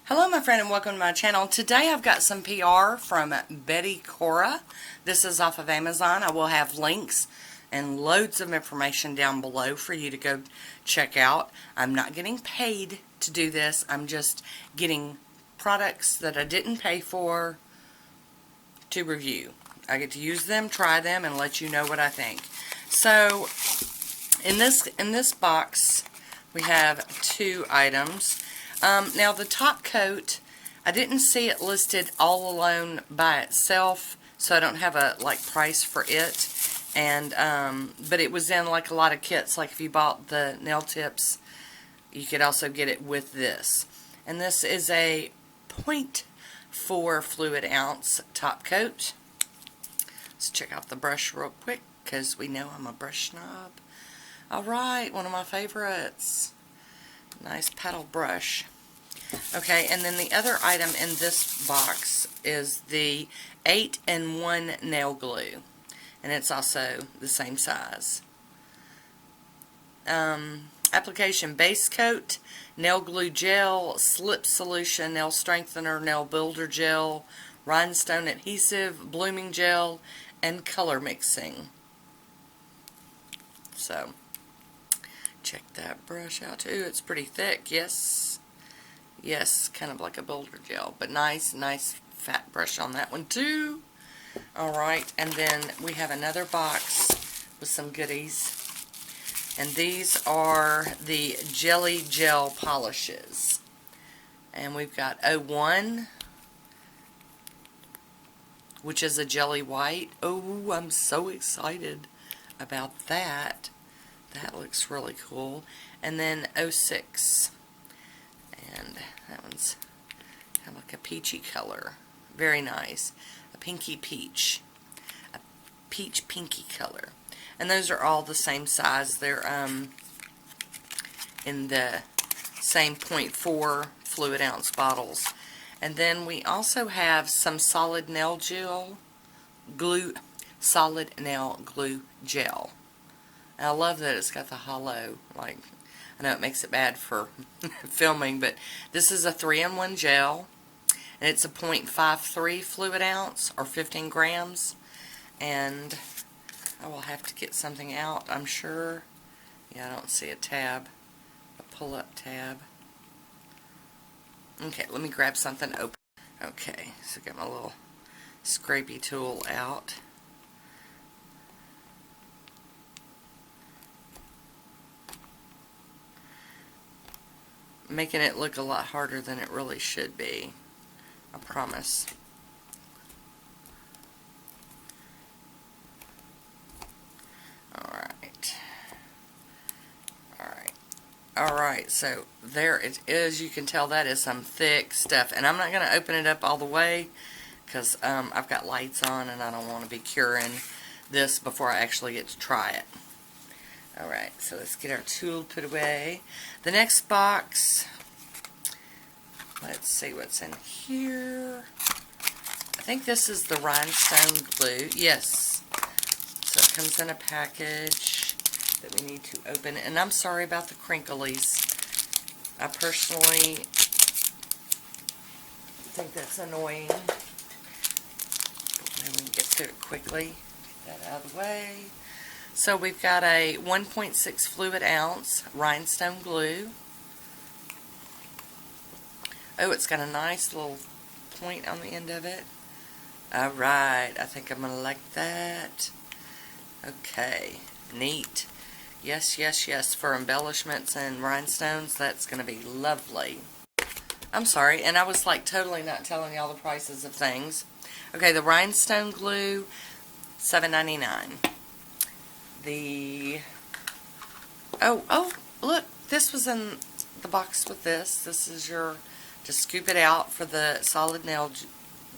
Hello my friend and welcome to my channel. Today I've got some PR from Cora. This is off of Amazon. I will have links and loads of information down below for you to go check out. I'm not getting paid to do this. I'm just getting products that I didn't pay for to review. I get to use them, try them, and let you know what I think. So in this box we have two items. Now the top coat, I didn't see it listed all alone by itself, so I don't have a price for it. And but it was in like a lot of kits. Like if you bought the nail tips, you could also get it with this. And this is a 0.4 fluid ounce top coat. Let's check out the brush real quick because we know I'm a brush snob. Alright, one of my favorites. Nice paddle brush. Okay, and then the other item in this box is the 8-in-1 nail glue. And it's also the same size. Application base coat, nail glue gel, slip solution, nail strengthener, nail builder gel, rhinestone adhesive, blooming gel, and color mixing. So check that brush out too. It's pretty thick. Yes, kind of like a builder gel, but nice fat brush on that one too. Alright, and then we have another box with some goodies, and these are the jelly gel polishes, and we've got 01, which is a jelly white. Oh, I'm so excited about that. That looks really cool. And then 06. And that one's kind of like a peachy color. Very nice. A pinky peach. A peach pinky color. And those are all the same size. They're in the same 0.4 fluid ounce bottles. And then we also have some solid nail glue gel. And I love that it's got the hollow, I know it makes it bad for filming, but this is a 3-in-1 gel, and it's a 0.53 fluid ounce, or 15 grams, and I will have to get something out, I'm sure. Yeah, I don't see a tab, a pull-up tab. Okay, let me grab something open. Okay, so get my little scrapey tool out. Making it look a lot harder than it really should be. I promise. Alright, so there it is. You can tell that is some thick stuff. And I'm not going to open it up all the way because I've got lights on and I don't want to be curing this before I actually get to try it. Alright, so let's get our tool put away. The next box, let's see what's in here. I think this is the rhinestone glue. Yes. So it comes in a package that we need to open. And I'm sorry about the crinklies. I personally think that's annoying. Maybe we can get to it quickly. Get that out of the way. So we've got a 1.6 fluid ounce rhinestone glue. Oh, it's got a nice little point on the end of it. Alright, I think I'm going to like that. Okay, neat. Yes, for embellishments and rhinestones, that's going to be lovely. I'm sorry, and I was totally not telling y'all the prices of things. Okay, the rhinestone glue, $7.99. Oh, look, this was in the box with this. This is to scoop it out for the solid nail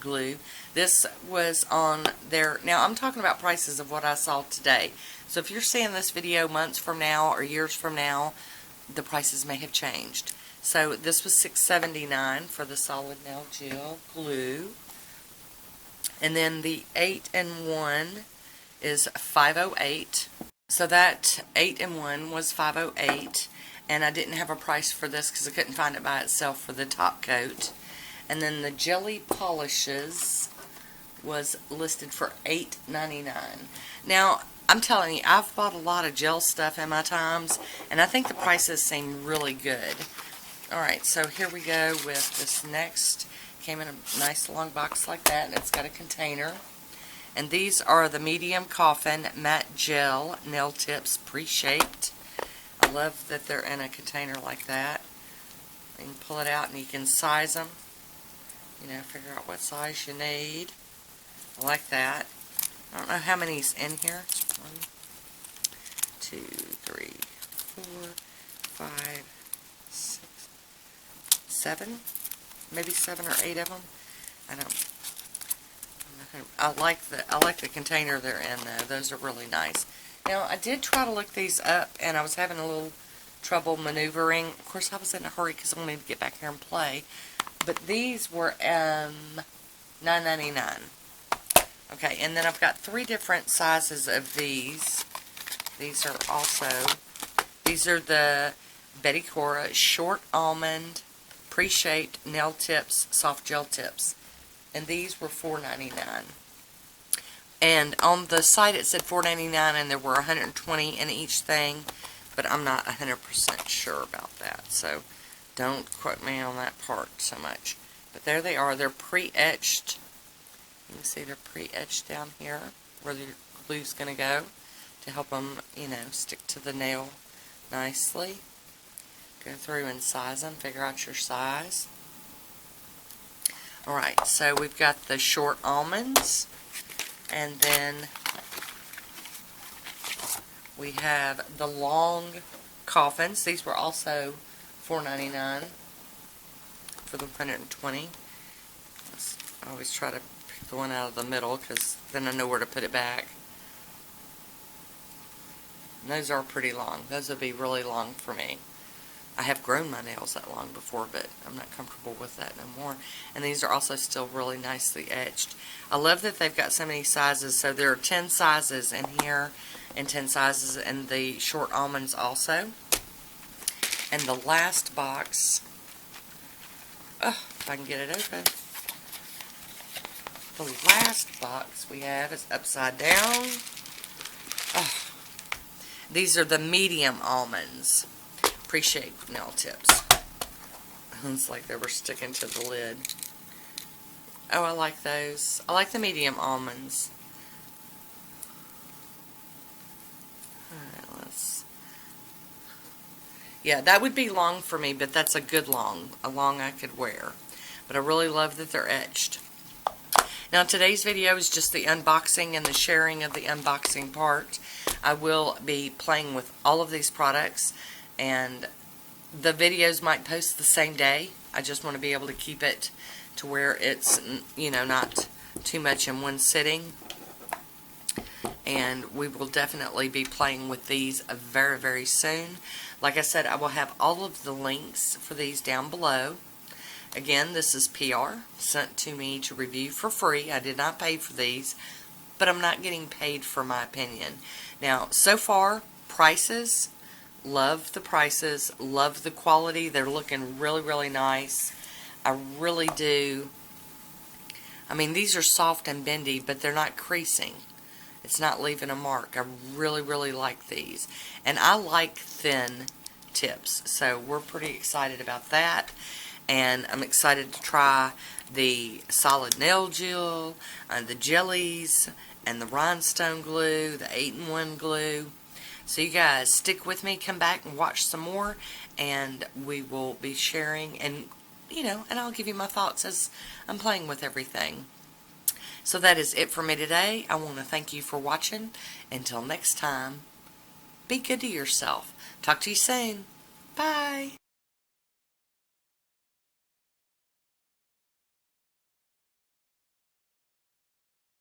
glue. This was on there. Now, I'm talking about prices of what I saw today. So if you're seeing this video months from now or years from now, the prices may have changed. So this was $6.79 for the solid nail gel glue. And then the 8-in-1 is $5.08. So that 8-in-1 was $5.08, and I didn't have a price for this because I couldn't find it by itself for the top coat. And then the jelly polishes was listed for $8.99. Now, I'm telling you, I've bought a lot of gel stuff in my times, and I think the prices seem really good. Alright, so here we go with this next. Came in a nice long box like that, and it's got a container. And these are the medium coffin matte gel nail tips pre-shaped. I love that they're in a container like that. You can pull it out and you can size them. You know, figure out what size you need. I like that. I don't know how many's in here. 1, 2, 3, 4, 5, 6, 7. Maybe 7 or 8 of them. I don't. I like the container they're in though. Those are really nice. Now I did try to look these up, and I was having a little trouble maneuvering. Of course, I was in a hurry because I wanted to get back here and play. But these were $9.99. Okay, and then I've got 3 different sizes of these. These are the Betty Cora short almond pre-shaped nail tips, soft gel tips. And these were $4.99. And on the site it said $4.99 and there were 120 in each thing, but I'm not 100% sure about that, so don't quote me on that part so much. But there they are. They're pre-etched. You can see they're pre-etched down here where the glue's going to go to help them, you know, stick to the nail nicely. Go through and size them, figure out your size. Alright, so we've got the short almonds, and then we have the long coffins. These were also $4.99 for the 120. I always try to pick the one out of the middle because then I know where to put it back. And those are pretty long. Those would be really long for me. I have grown my nails that long before, but I'm not comfortable with that no more. And these are also still really nicely etched. I love that they've got so many sizes. So there are 10 sizes in here and 10 sizes in the short almonds also. And the last box, if I can get it open. The last box we have is upside down. These are the medium almonds. Pre-shaped nail tips. It's like they were sticking to the lid. Oh, I like those. I like the medium almonds. Alright, yeah, that would be long for me, but that's a good long. A long I could wear. But I really love that they're etched. Now, today's video is just the unboxing and the sharing of the unboxing part. I will be playing with all of these products, and the videos might post the same day. I just want to be able to keep it to where it's, you know, not too much in one sitting. And we will definitely be playing with these very, very soon. Like I said, I will have all of the links for these down below. Again, this is PR, sent to me to review for free. I did not pay for these, but I'm not getting paid for my opinion. Now, so far, prices, love the prices, love the quality. They're looking really, really nice. I really do. I mean, these are soft and bendy, but they're not creasing. It's not leaving a mark. I really, really like these. And I like thin tips, so we're pretty excited about that. And I'm excited to try the solid nail gel, the jellies, and the rhinestone glue, the 8-in-1 glue. So you guys stick with me, come back and watch some more, and we will be sharing, and you know, and I'll give you my thoughts as I'm playing with everything. So that is it for me today. I want to thank you for watching. Until next time, be good to yourself. Talk to you soon. Bye.